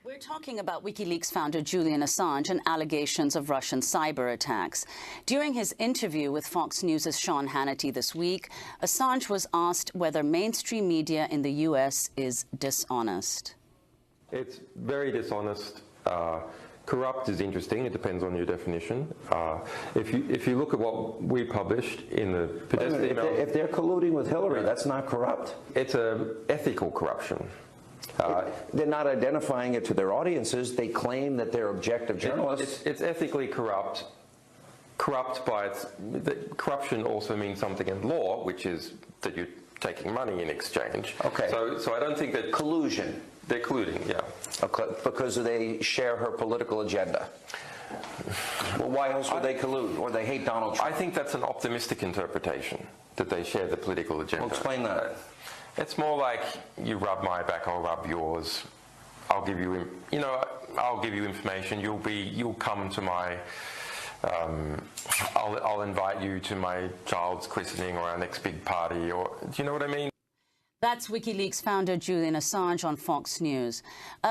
We're talking about WikiLeaks founder Julian Assange and allegations of Russian cyber attacks. During his interview with Fox News' Sean Hannity this week, Assange was asked whether mainstream media in the U.S. is dishonest. It's very dishonest. Corrupt is interesting. It depends on your definition. If you look at what we published in the if they're colluding with Hillary, that's not corrupt. It's an ethical corruption. They're not identifying it to their audiences. They claim that they're objective journalists. It's ethically corrupt. Corrupt by corruption also means something in law, which is that you're taking money in exchange. Okay. So I don't think that collusion. They're colluding, yeah. Okay, because they share her political agenda. Well, why else would they collude? Or they hate Donald Trump? I think that's an optimistic interpretation, that they share the political agenda. Well, explain that. It's more like, you rub my back, I'll rub yours. I'll give you, I'll give you information. You'll come to my, I'll invite you to my child's christening or our next big party, or do you know what I mean? That's WikiLeaks founder Julian Assange on Fox News.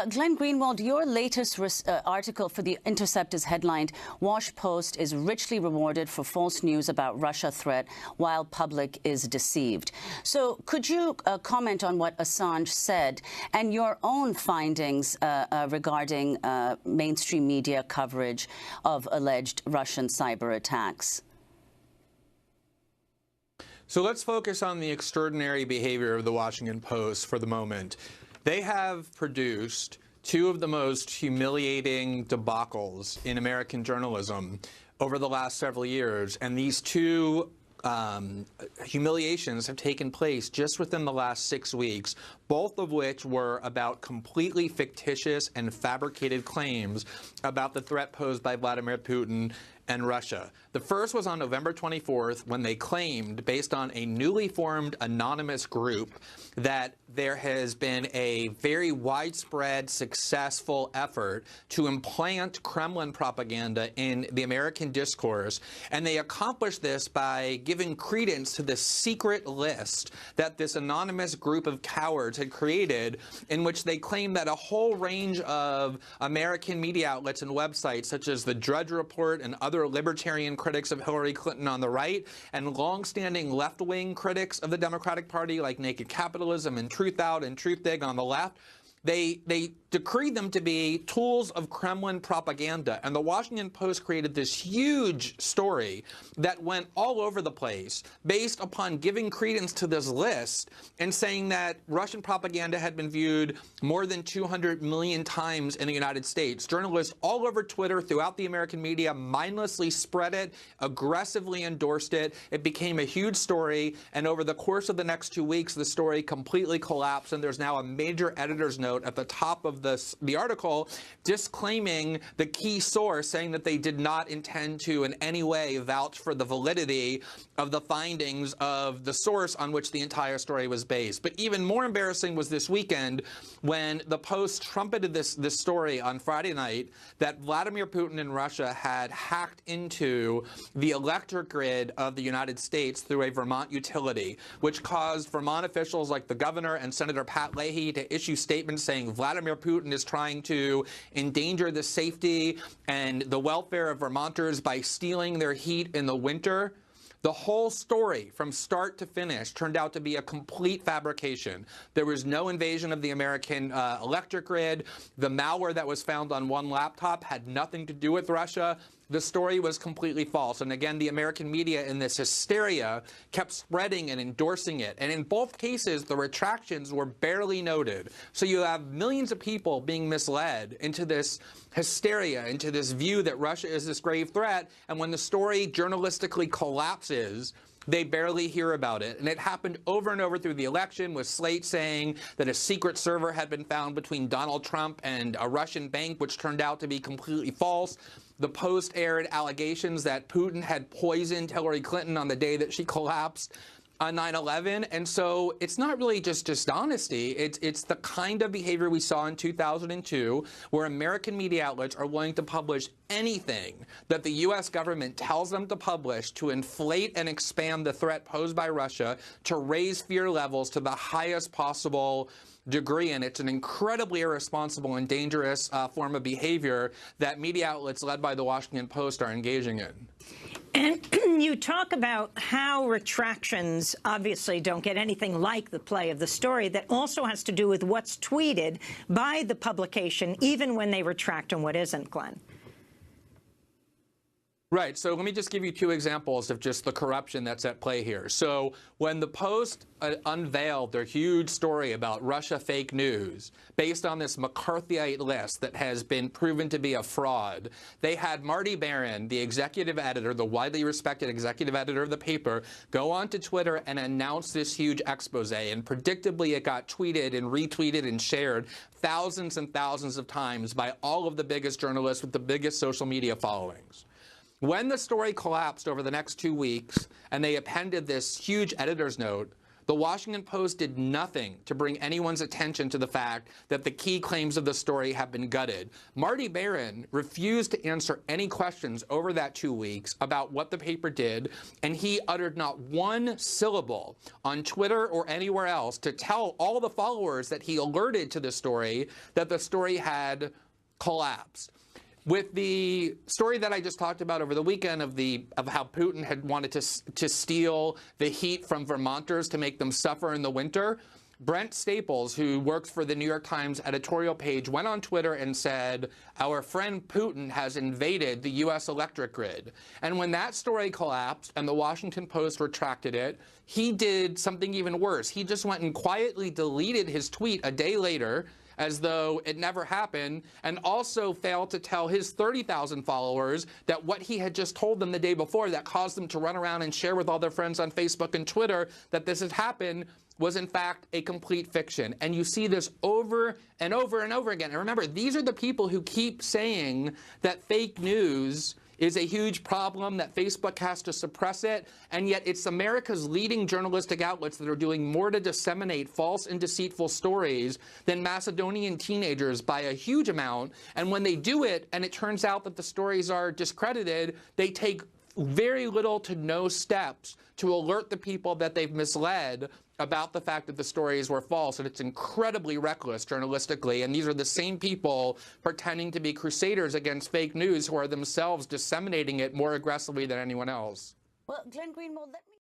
Glenn Greenwald, your latest article for The Intercept is headlined, WashPost is richly rewarded for false news about Russia threat while public is deceived. So could you comment on what Assange said and your own findings regarding mainstream media coverage of alleged Russian cyber attacks? So let's focus on the extraordinary behavior of the Washington Post for the moment. They have produced two of the most humiliating debacles in American journalism over the last several years, and these two humiliations have taken place just within the last 6 weeks, both of which were about completely fictitious and fabricated claims about the threat posed by Vladimir Putin and Russia. The first was on November 24th, when they claimed, based on a newly formed anonymous group, that there has been a very widespread, successful effort to implant Kremlin propaganda in the American discourse. And they accomplished this by giving credence to the secret list that this anonymous group of cowards had created, in which they claimed that a whole range of American media outlets and websites, such as the Drudge Report and other libertarian critics of Hillary Clinton on the right, and longstanding left-wing critics of the Democratic Party like Naked Capitalism and Truth Out and Truth Dig on the left, they decreed them to be tools of Kremlin propaganda. And the Washington Post created this huge story that went all over the place based upon giving credence to this list and saying that Russian propaganda had been viewed more than 200 million times in the United States. Journalists all over Twitter throughout the American media mindlessly spread it, aggressively endorsed it. It became a huge story, and over the course of the next 2 weeks, the story completely collapsed, and there's now a major editor's note at the top of the article disclaiming the key source, saying that they did not intend to in any way vouch for the validity of the findings of the source on which the entire story was based. But even more embarrassing was this weekend when the Post trumpeted this story on Friday night that Vladimir Putin and Russia had hacked into the electric grid of the United States through a Vermont utility, which caused Vermont officials like the governor and Senator Pat Leahy to issue statements saying Vladimir Putin is trying to endanger the safety and the welfare of Vermonters by stealing their heat in the winter. The whole story, from start to finish, turned out to be a complete fabrication. There was no invasion of the American electric grid. The malware that was found on one laptop had nothing to do with Russia. The story was completely false. And again, the American media in this hysteria kept spreading and endorsing it. And in both cases, the retractions were barely noted. So you have millions of people being misled into this hysteria, into this view that Russia is this grave threat. And when the story journalistically collapses, they barely hear about it. And it happened over and over through the election, with Slate saying that a secret server had been found between Donald Trump and a Russian bank, which turned out to be completely false. The Post aired allegations that Putin had poisoned Hillary Clinton on the day that she collapsed. on 9/11, and so it's not really just dishonesty. It's the kind of behavior we saw in 2002, where American media outlets are willing to publish anything that the U.S. government tells them to publish to inflate and expand the threat posed by Russia, to raise fear levels to the highest possible degree, and it's an incredibly irresponsible and dangerous form of behavior that media outlets led by the Washington Post are engaging in. And you talk about how retractions obviously don't get anything like the play of the story. That also has to do with what's tweeted by the publication, even when they retract on what isn't, Glenn. Right. So let me just give you two examples of just the corruption that's at play here. So when the Post unveiled their huge story about Russia fake news based on this McCarthyite list that has been proven to be a fraud, they had Marty Baron, the executive editor, the widely respected executive editor of the paper, go onto Twitter and announce this huge expose. And predictably, it got tweeted and retweeted and shared thousands and thousands of times by all of the biggest journalists with the biggest social media followings. When the story collapsed over the next 2 weeks and they appended this huge editor's note, the Washington Post did nothing to bring anyone's attention to the fact that the key claims of the story have been gutted. Marty Baron refused to answer any questions over that 2 weeks about what the paper did, and he uttered not one syllable on Twitter or anywhere else to tell all the followers that he alerted to the story that the story had collapsed. With the story that I just talked about over the weekend of how Putin had wanted to steal the heat from Vermonters to make them suffer in the winter, Brent Staples, who works for the New York Times editorial page, went on Twitter and said, "Our friend Putin has invaded the U.S. electric grid." And when that story collapsed and the Washington Post retracted it, he did something even worse. He just went and quietly deleted his tweet a day later, as though it never happened, and also failed to tell his 30,000 followers that what he had just told them the day before that caused them to run around and share with all their friends on Facebook and Twitter that this had happened was in fact a complete fiction. And you see this over and over and over again. And remember, these are the people who keep saying that fake news is a huge problem, that Facebook has to suppress it, and yet it's America's leading journalistic outlets that are doing more to disseminate false and deceitful stories than Macedonian teenagers by a huge amount. And when they do it, and it turns out that the stories are discredited, they take very little to no steps to alert the people that they've misled about the fact that the stories were false. And it's incredibly reckless journalistically. And these are the same people pretending to be crusaders against fake news who are themselves disseminating it more aggressively than anyone else. Well, Glenn Greenwald, let me